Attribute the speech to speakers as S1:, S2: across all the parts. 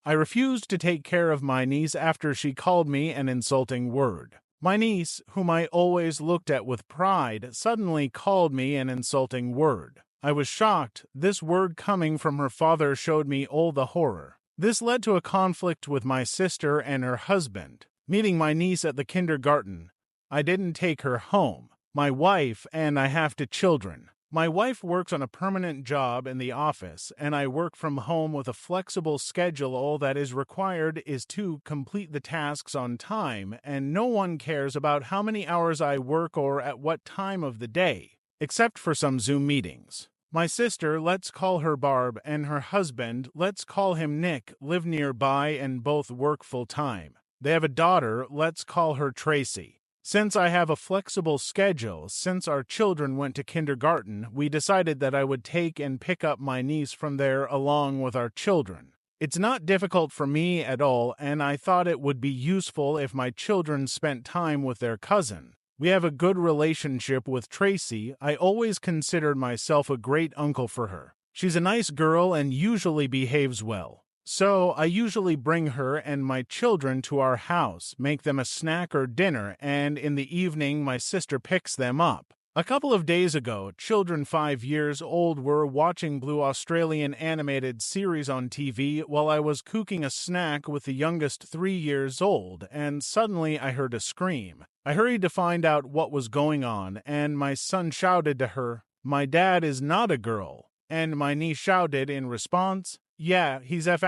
S1: I refused to take care of my niece after she called me an insulting word. My niece, whom I always looked at with pride, suddenly called me an insulting word. I was shocked. This word coming from her father showed me all the horror. This led to a conflict with my sister and her husband. Meeting my niece at the kindergarten, I didn't take her home. My wife and I have 2 children. My wife works on a permanent job in the office, and I work from home with a flexible schedule. All that is required is to complete the tasks on time, and no one cares about how many hours I work or at what time of the day, except for some Zoom meetings. My sister, let's call her Barb, and her husband, let's call him Nick, live nearby and both work full-time. They have a daughter, let's call her Tracy. Since I have a flexible schedule, since our children went to kindergarten, we decided that I would take and pick up my niece from there along with our children. It's not difficult for me at all, and I thought it would be useful if my children spent time with their cousin. We have a good relationship with Tracy. I always considered myself a great uncle for her. She's a nice girl and usually behaves well. So I usually bring her and my children to our house, make them a snack or dinner, and in the evening my sister picks them up. A couple of days ago, children 5 years old were watching Blue Australian animated series on TV while I was cooking a snack with the youngest 3 years old, and suddenly I heard a scream. I hurried to find out what was going on, and my son shouted to her, "My dad is not a girl." And my niece shouted in response, "Yeah, he's *****ing.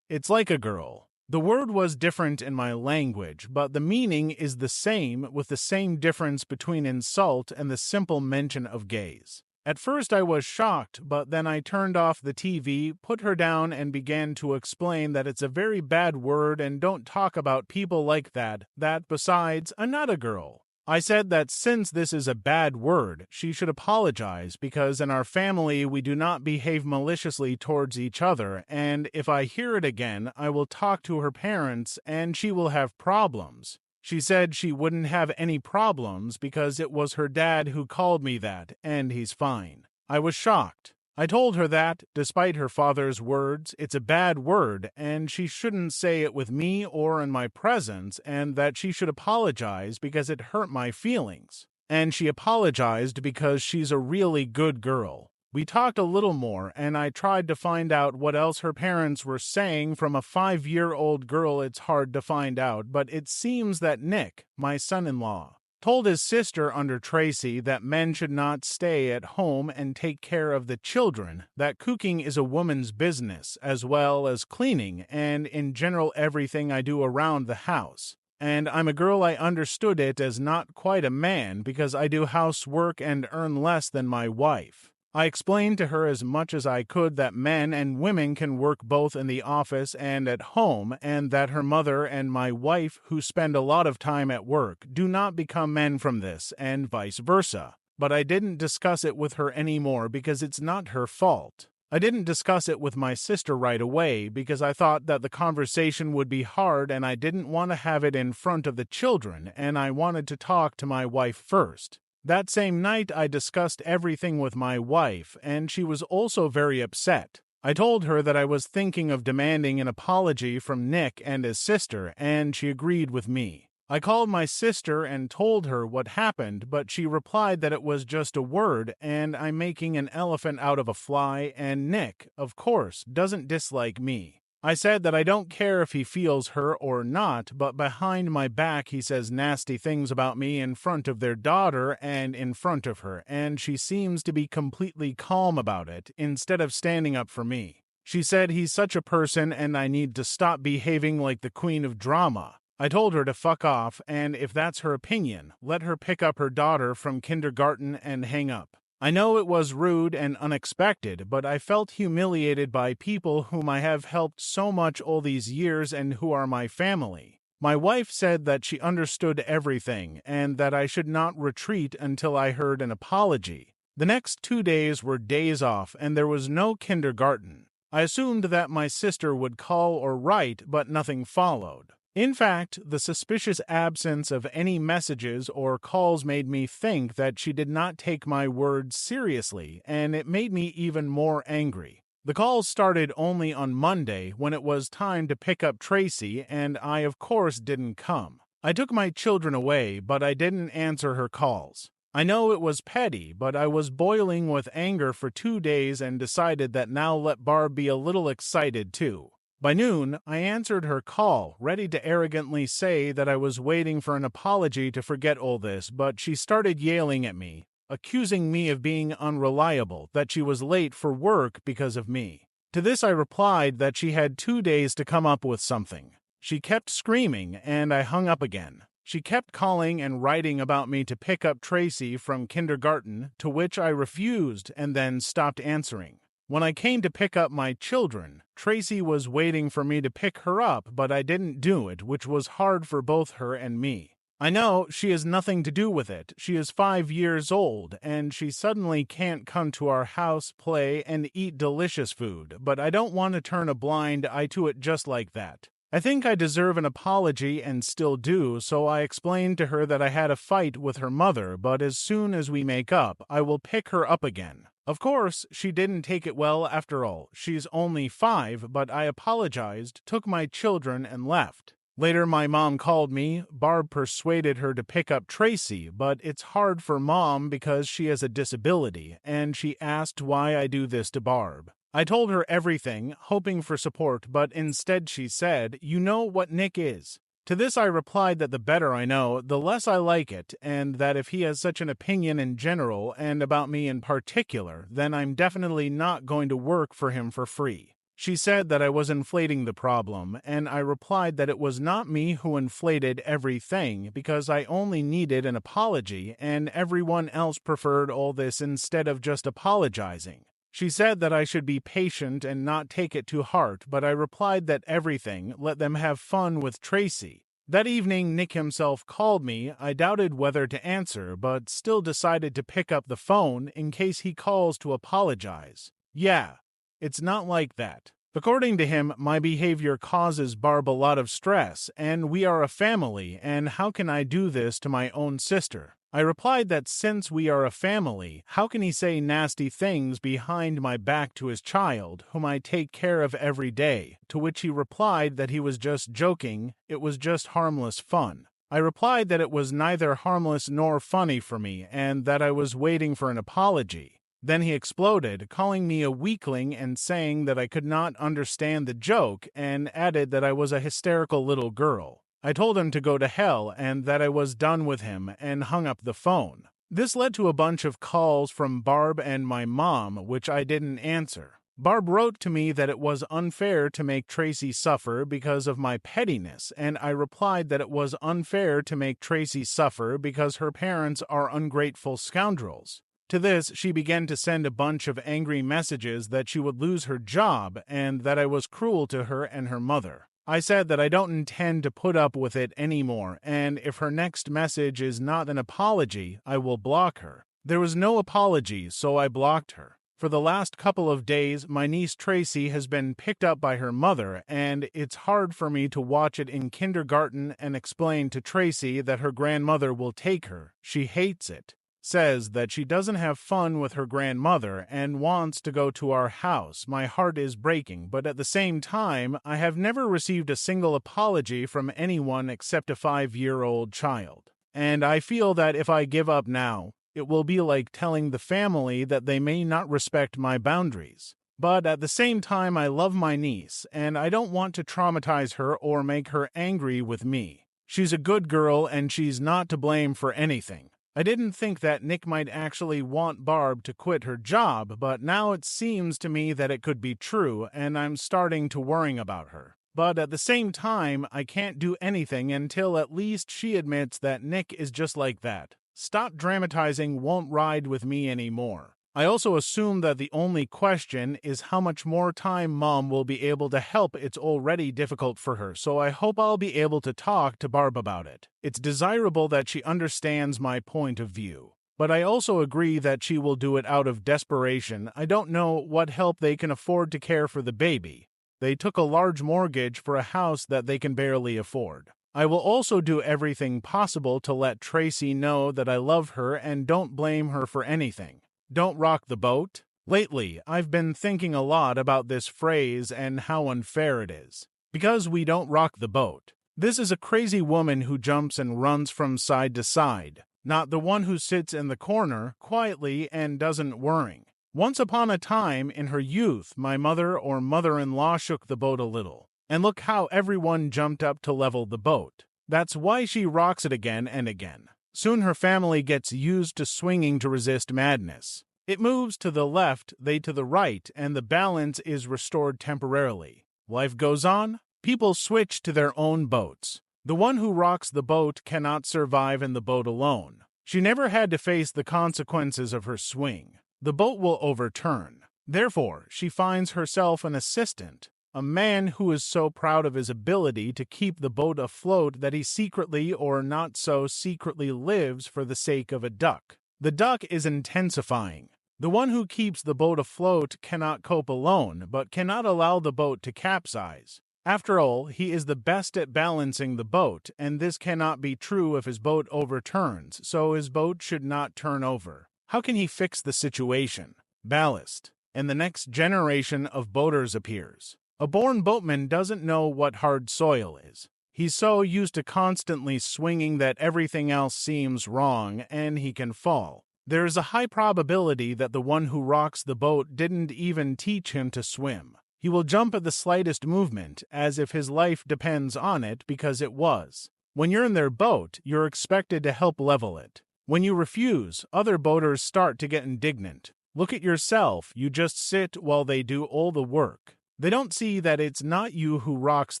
S1: It's like a girl." The word was different in my language, but the meaning is the same, with the same difference between insult and the simple mention of gays. At first I was shocked, but then I turned off the TV, put her down, and began to explain that it's a very bad word and don't talk about people like that, besides, I'm not a girl. I said that since this is a bad word, she should apologize because in our family we do not behave maliciously towards each other, and if I hear it again, I will talk to her parents and she will have problems. She said she wouldn't have any problems because it was her dad who called me that, and he's fine. I was shocked. I told her that, despite her father's words, it's a bad word and she shouldn't say it with me or in my presence, and that she should apologize because it hurt my feelings. And she apologized because she's a really good girl. We talked a little more, and I tried to find out what else her parents were saying. From a 5-year-old girl, it's hard to find out, but it seems that Nick, my son-in-law, told his sister under Tracy that men should not stay at home and take care of the children, that cooking is a woman's business, as well as cleaning, and in general everything I do around the house. And I'm a girl. I understood it as not quite a man because I do housework and earn less than my wife. I explained to her as much as I could that men and women can work both in the office and at home, and that her mother and my wife, who spend a lot of time at work, do not become men from this, and vice versa. But I didn't discuss it with her anymore because it's not her fault. I didn't discuss it with my sister right away because I thought that the conversation would be hard and I didn't want to have it in front of the children, and I wanted to talk to my wife first. That same night I discussed everything with my wife, and she was also very upset. I told her that I was thinking of demanding an apology from Nick and his sister, and she agreed with me. I called my sister and told her what happened, but she replied that it was just a word and I'm making an elephant out of a fly, and Nick, of course, doesn't dislike me. I said that I don't care if he feels her or not, but behind my back he says nasty things about me in front of their daughter and in front of her, and she seems to be completely calm about it, instead of standing up for me. She said he's such a person and I need to stop behaving like the queen of drama. I told her to fuck off, and if that's her opinion, let her pick up her daughter from kindergarten and hang up. I know it was rude and unexpected, but I felt humiliated by people whom I have helped so much all these years and who are my family. My wife said that she understood everything and that I should not retreat until I heard an apology. The next 2 days were days off and there was no kindergarten. I assumed that my sister would call or write, but nothing followed. In fact, the suspicious absence of any messages or calls made me think that she did not take my words seriously, and it made me even more angry. The calls started only on Monday when it was time to pick up Tracy, and I, of course, didn't come. I took my children away, but I didn't answer her calls. I know it was petty, but I was boiling with anger for 2 days and decided that now let Barb be a little excited too. By noon, I answered her call, ready to arrogantly say that I was waiting for an apology to forget all this, but she started yelling at me, accusing me of being unreliable, that she was late for work because of me. To this I replied that she had 2 days to come up with something. She kept screaming, and I hung up again. She kept calling and writing about me to pick up Tracy from kindergarten, to which I refused and then stopped answering. When I came to pick up my children, Tracy was waiting for me to pick her up, but I didn't do it, which was hard for both her and me. I know she has nothing to do with it. She is 5 years old, and she suddenly can't come to our house, play, and eat delicious food, but I don't want to turn a blind eye to it just like that. I think I deserve an apology and still do, so I explained to her that I had a fight with her mother, but as soon as we make up, I will pick her up again. Of course, she didn't take it well after all. She's only 5, but I apologized, took my children, and left. Later, my mom called me. Barb persuaded her to pick up Tracy, but it's hard for Mom because she has a disability, and she asked why I do this to Barb. I told her everything, hoping for support, but instead she said, "You know what Nick is." To this I replied that the better I know, the less I like it, and that if he has such an opinion in general and about me in particular, then I'm definitely not going to work for him for free. She said that I was inflating the problem, and I replied that it was not me who inflated everything because I only needed an apology and everyone else preferred all this instead of just apologizing. She said that I should be patient and not take it to heart, but I replied that everything, let them have fun with Tracy. That evening, Nick himself called me. I doubted whether to answer, but still decided to pick up the phone in case he calls to apologize. Yeah, it's not like that. According to him, my behavior causes Barb a lot of stress, and we are a family, and how can I do this to my own sister? I replied that since we are a family, how can he say nasty things behind my back to his child, whom I take care of every day, to which he replied that he was just joking, it was just harmless fun. I replied that it was neither harmless nor funny for me, and that I was waiting for an apology. Then he exploded, calling me a weakling and saying that I could not understand the joke, and added that I was a hysterical little girl. I told him to go to hell and that I was done with him and hung up the phone. This led to a bunch of calls from Barb and my mom, which I didn't answer. Barb wrote to me that it was unfair to make Tracy suffer because of my pettiness, and I replied that it was unfair to make Tracy suffer because her parents are ungrateful scoundrels. To this, she began to send a bunch of angry messages that she would lose her job and that I was cruel to her and her mother. I said that I don't intend to put up with it anymore, and if her next message is not an apology, I will block her. There was no apology, so I blocked her. For the last couple of days, my niece Tracy has been picked up by her mother, and it's hard for me to watch it in kindergarten and explain to Tracy that her grandmother will take her. She hates it. Says that she doesn't have fun with her grandmother and wants to go to our house. My heart is breaking, but at the same time, I have never received a single apology from anyone except a 5-year-old child. And I feel that if I give up now, it will be like telling the family that they may not respect my boundaries. But at the same time, I love my niece, and I don't want to traumatize her or make her angry with me. She's a good girl, and she's not to blame for anything. I didn't think that Nick might actually want Barb to quit her job, but now it seems to me that it could be true, and I'm starting to worry about her. But at the same time, I can't do anything until at least she admits that Nick is just like that. Stop dramatizing won't ride with me anymore. I also assume that the only question is how much more time Mom will be able to help. It's already difficult for her, so I hope I'll be able to talk to Barb about it. It's desirable that she understands my point of view. But I also agree that she will do it out of desperation. I don't know what help they can afford to care for the baby. They took a large mortgage for a house that they can barely afford. I will also do everything possible to let Tracy know that I love her and don't blame her for anything. Don't rock the boat. Lately, I've been thinking a lot about this phrase and how unfair it is. Because we don't rock the boat. This is a crazy woman who jumps and runs from side to side, not the one who sits in the corner quietly and doesn't worry. Once upon a time in her youth, my mother or mother-in-law shook the boat a little. And look how everyone jumped up to level the boat. That's why she rocks it again and again. Soon her family gets used to swinging to resist madness. It moves to the left, they to the right, and the balance is restored temporarily. Life goes on. People switch to their own boats. The one who rocks the boat cannot survive in the boat alone. She never had to face the consequences of her swing. The boat will overturn. Therefore, she finds herself an assistant, a man who is so proud of his ability to keep the boat afloat that he secretly or not so secretly lives for the sake of a duck. The duck is intensifying. The one who keeps the boat afloat cannot cope alone, but cannot allow the boat to capsize. After all, he is the best at balancing the boat, and this cannot be true if his boat overturns, so his boat should not turn over. How can he fix the situation? Ballast. And the next generation of boaters appears. A born boatman doesn't know what hard soil is. He's so used to constantly swinging that everything else seems wrong, and he can fall. There is a high probability that the one who rocks the boat didn't even teach him to swim. He will jump at the slightest movement, as if his life depends on it because it was. When you're in their boat, you're expected to help level it. When you refuse, other boaters start to get indignant. Look at yourself, you just sit while they do all the work. They don't see that it's not you who rocks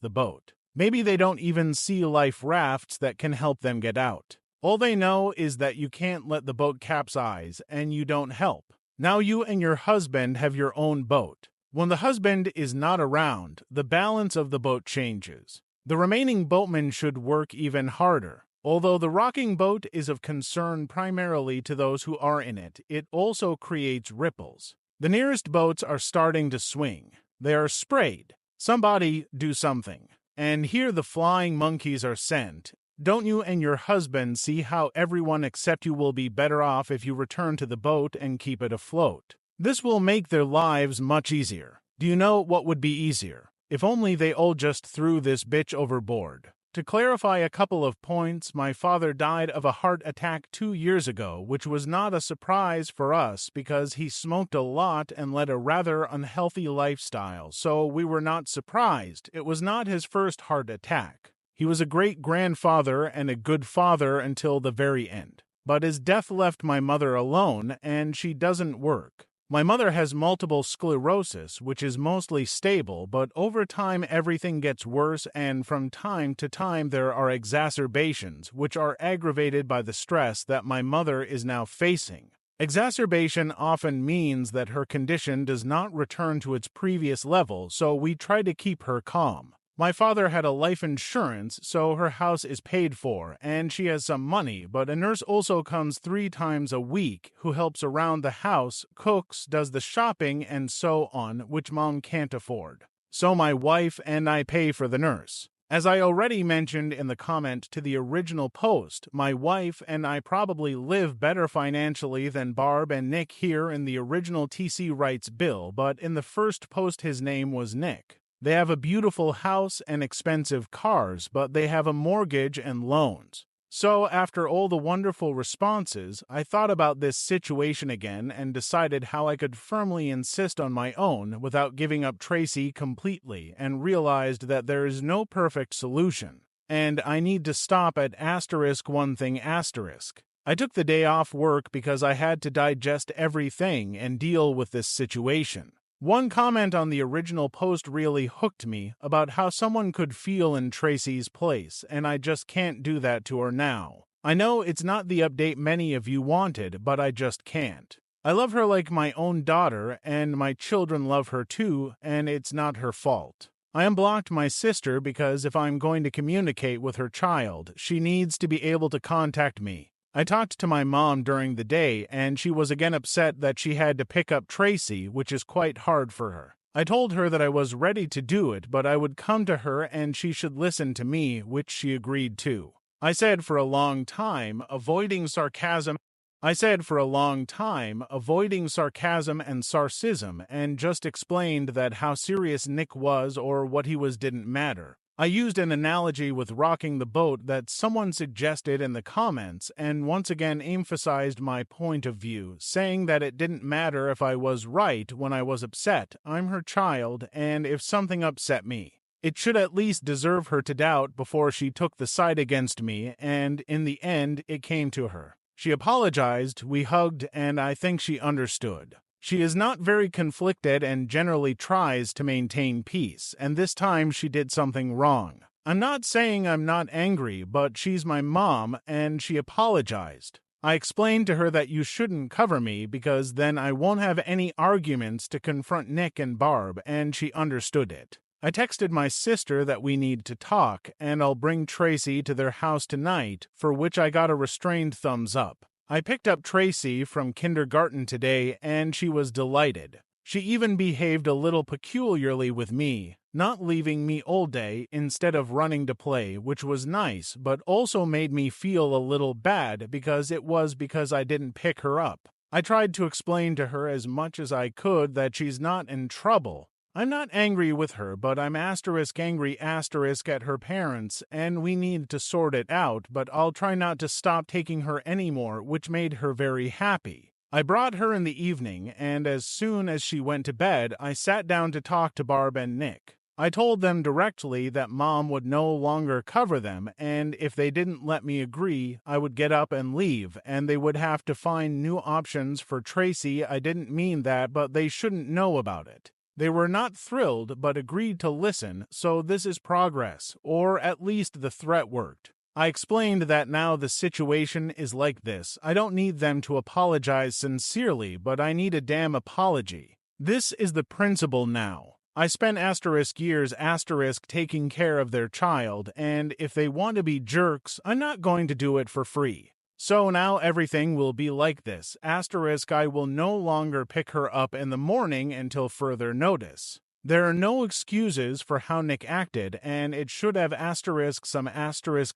S1: the boat. Maybe they don't even see life rafts that can help them get out. All they know is that you can't let the boat capsize, and you don't help. Now you and your husband have your own boat. When the husband is not around, the balance of the boat changes. The remaining boatmen should work even harder. Although the rocking boat is of concern primarily to those who are in it, it also creates ripples. The nearest boats are starting to swing. They are sprayed. Somebody do something. And here the flying monkeys are sent. Don't you and your husband see how everyone except you will be better off if you return to the boat and keep it afloat? This will make their lives much easier. Do you know what would be easier? If only they all just threw this bitch overboard. To clarify a couple of points, my father died of a heart attack 2 years ago, which was not a surprise for us because he smoked a lot and led a rather unhealthy lifestyle, so we were not surprised. It was not his first heart attack. He was a great-grandfather and a good father until the very end. But his death left my mother alone, and she doesn't work. My mother has multiple sclerosis, which is mostly stable, but over time everything gets worse, and from time to time there are exacerbations, which are aggravated by the stress that my mother is now facing. Exacerbation often means that her condition does not return to its previous level, so we try to keep her calm. My father had a life insurance, so her house is paid for, and she has some money, but a nurse also comes 3 times a week who helps around the house, cooks, does the shopping, and so on, which mom can't afford. So my wife and I pay for the nurse. As I already mentioned in the comment to the original post, my wife and I probably live better financially than Barb and Nick here in the original TC Writes Bill, but in the first post his name was Nick. They have a beautiful house and expensive cars, but they have a mortgage and loans. So after all the wonderful responses, I thought about this situation again and decided how I could firmly insist on my own without giving up Tracy completely, and realized that there is no perfect solution. And I need to stop at *1 thing*. I took the day off work because I had to digest everything and deal with this situation. One comment on the original post really hooked me about how someone could feel in Tracy's place, and I just can't do that to her now. I know it's not the update many of you wanted, but I just can't. I love her like my own daughter, and my children love her too, and it's not her fault. I unblocked my sister because if I'm going to communicate with her child, she needs to be able to contact me. I talked to my mom during the day, and she was again upset that she had to pick up Tracy, which is quite hard for her. I told her that I was ready to do it, but I would come to her and she should listen to me, which she agreed to. I said for a long time, avoiding sarcasm I said for a long time, avoiding sarcasm and sarcasm, and just explained that how serious Nick was or what he was didn't matter. I used an analogy with rocking the boat that someone suggested in the comments and once again emphasized my point of view, saying that it didn't matter if I was right when I was upset. I'm her child, and if something upset me, it should at least deserve her to doubt before she took the side against me, and in the end, it came to her. She apologized, we hugged, and I think she understood. She is not very conflicted and generally tries to maintain peace, and this time she did something wrong. I'm not saying I'm not angry, but she's my mom, and she apologized. I explained to her that you shouldn't cover me because then I won't have any arguments to confront Nick and Barb, and she understood it. I texted my sister that we need to talk, and I'll bring Tracy to their house tonight, for which I got a restrained thumbs up. I picked up Tracy from kindergarten today, and she was delighted. She even behaved a little peculiarly with me, not leaving me all day instead of running to play, which was nice, but also made me feel a little bad because I didn't pick her up. I tried to explain to her as much as I could that she's not in trouble. I'm not angry with her, but I'm angry at her parents, and we need to sort it out, but I'll try not to stop taking her anymore, which made her very happy. I brought her in the evening, and as soon as she went to bed, I sat down to talk to Barb and Nick. I told them directly that Mom would no longer cover them, and if they didn't let me agree, I would get up and leave, and they would have to find new options for Tracy. I didn't mean that, but they shouldn't know about it. They were not thrilled, but agreed to listen, so this is progress, or at least the threat worked. I explained that now the situation is like this. I don't need them to apologize sincerely, but I need a damn apology. This is the principle now. I spent years taking care of their child, and if they want to be jerks, I'm not going to do it for free. So now everything will be like this. I will no longer pick her up in the morning until further notice. There are no excuses for how Nick acted, and it should have some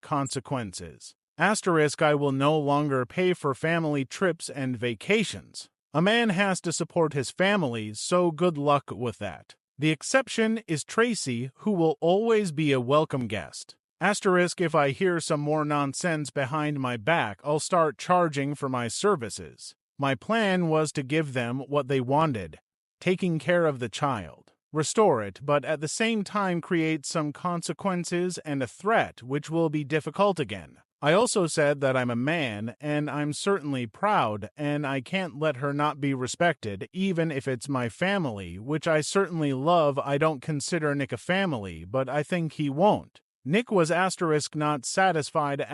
S1: consequences. I will no longer pay for family trips and vacations. A man has to support his family, so good luck with that. The exception is Tracy, who will always be a welcome guest. If I hear some more nonsense behind my back, I'll start charging for my services. My plan was to give them what they wanted, taking care of the child, restore it, but at the same time create some consequences and a threat, which will be difficult again. I also said that I'm a man, and I'm certainly proud, and I can't let her not be respected, even if it's my family, which I certainly love. I don't consider Nick a family, but I think he won't. Nick was not satisfied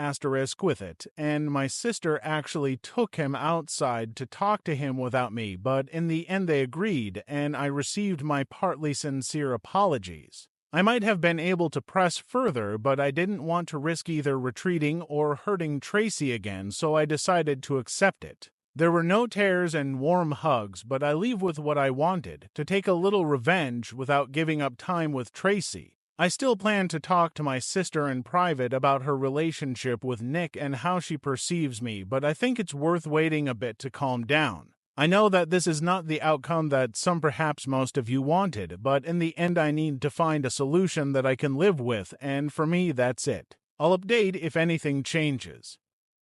S1: with it, and my sister actually took him outside to talk to him without me, but in the end they agreed, and I received my partly sincere apologies. I might have been able to press further, but I didn't want to risk either retreating or hurting Tracy again, so I decided to accept it. There were no tears and warm hugs, but I leave with what I wanted, to take a little revenge without giving up time with Tracy. I still plan to talk to my sister in private about her relationship with Nick and how she perceives me, but I think it's worth waiting a bit to calm down. I know that this is not the outcome that perhaps most of you wanted, but in the end I need to find a solution that I can live with, and for me that's it. I'll update if anything changes.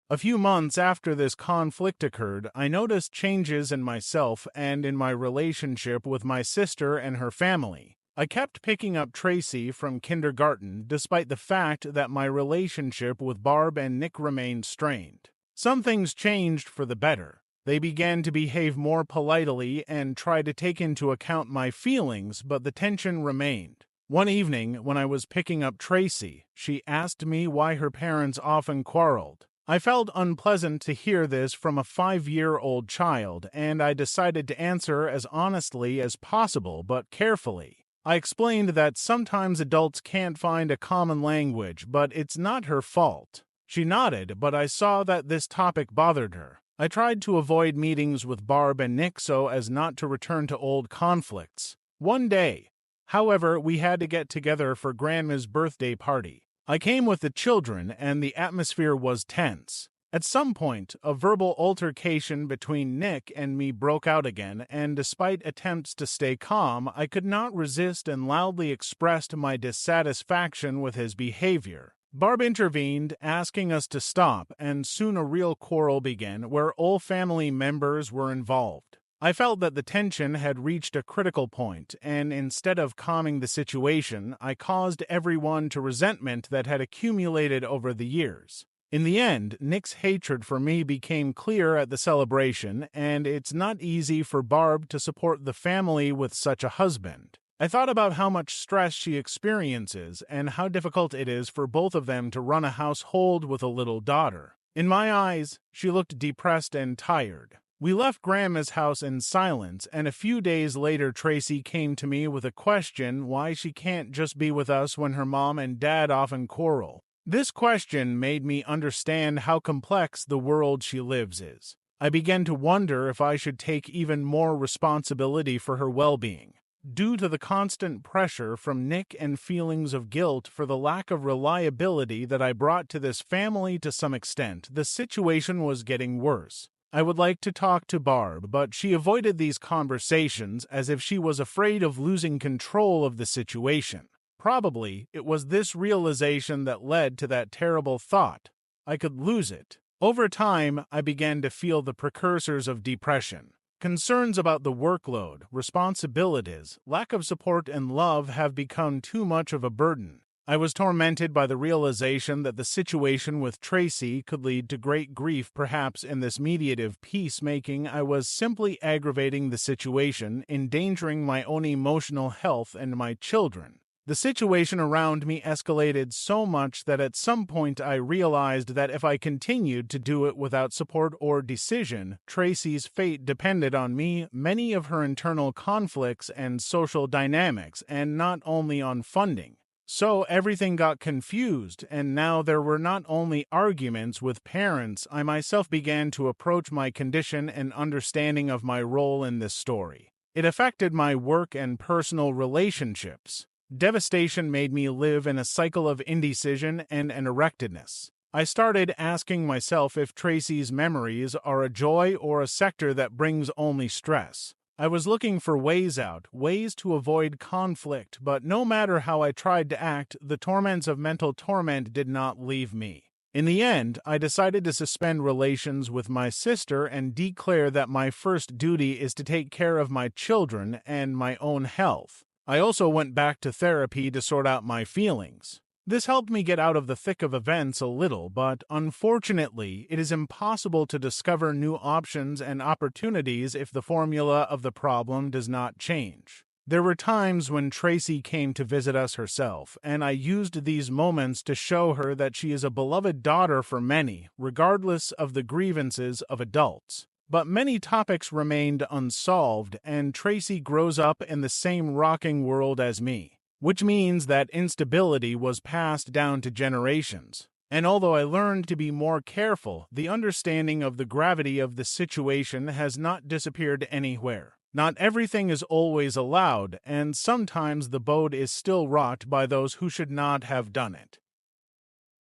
S1: A few months after this conflict occurred, I noticed changes in myself and in my relationship with my sister and her family. I kept picking up Tracy from kindergarten despite the fact that my relationship with Barb and Nick remained strained. Some things changed for the better. They began to behave more politely and try to take into account my feelings, but the tension remained. One evening, when I was picking up Tracy, she asked me why her parents often quarreled. I felt unpleasant to hear this from a 5-year-old child, and I decided to answer as honestly as possible, but carefully. I explained that sometimes adults can't find a common language, but it's not her fault. She nodded, but I saw that this topic bothered her. I tried to avoid meetings with Barb and Nick so as not to return to old conflicts. One day, however, we had to get together for Grandma's birthday party. I came with the children, and the atmosphere was tense. At some point, a verbal altercation between Nick and me broke out again, and despite attempts to stay calm, I could not resist and loudly expressed my dissatisfaction with his behavior. Barb intervened, asking us to stop, and soon a real quarrel began where all family members were involved. I felt that the tension had reached a critical point, and instead of calming the situation, I caused everyone to resentment that had accumulated over the years. In the end, Nick's hatred for me became clear at the celebration, and it's not easy for Barb to support the family with such a husband. I thought about how much stress she experiences and how difficult it is for both of them to run a household with a little daughter. In my eyes, she looked depressed and tired. We left Grandma's house in silence, and a few days later Tracy came to me with a question why she can't just be with us when her mom and dad often quarrel. This question made me understand how complex the world she lives is. I began to wonder if I should take even more responsibility for her well-being. Due to the constant pressure from Nick and feelings of guilt for the lack of reliability that I brought to this family to some extent, the situation was getting worse. I would like to talk to Barb, but she avoided these conversations as if she was afraid of losing control of the situation. Probably, it was this realization that led to that terrible thought. I could lose it. Over time, I began to feel the precursors of depression. Concerns about the workload, responsibilities, lack of support, and love have become too much of a burden. I was tormented by the realization that the situation with Tracy could lead to great grief. Perhaps in this mediative peacemaking, I was simply aggravating the situation, endangering my own emotional health and my children. The situation around me escalated so much that at some point I realized that if I continued to do it without support or decision, Tracy's fate depended on me, many of her internal conflicts and social dynamics, and not only on funding. So everything got confused, and now there were not only arguments with parents, I myself began to approach my condition and understanding of my role in this story. It affected my work and personal relationships. Devastation made me live in a cycle of indecision and anorectedness. I started asking myself if Tracy's memories are a joy or a sector that brings only stress. I was looking for ways out, ways to avoid conflict, but no matter how I tried to act, the torments of mental torment did not leave me. In the end, I decided to suspend relations with my sister and declare that my first duty is to take care of my children and my own health. I also went back to therapy to sort out my feelings. This helped me get out of the thick of events a little, but unfortunately, it is impossible to discover new options and opportunities if the formula of the problem does not change. There were times when Tracy came to visit us herself, and I used these moments to show her that she is a beloved daughter for many, regardless of the grievances of adults. But many topics remained unsolved, and Tracy grows up in the same rocking world as me, which means that instability was passed down to generations. And although I learned to be more careful, the understanding of the gravity of the situation has not disappeared anywhere. Not everything is always allowed, and sometimes the boat is still rocked by those who should not have done it.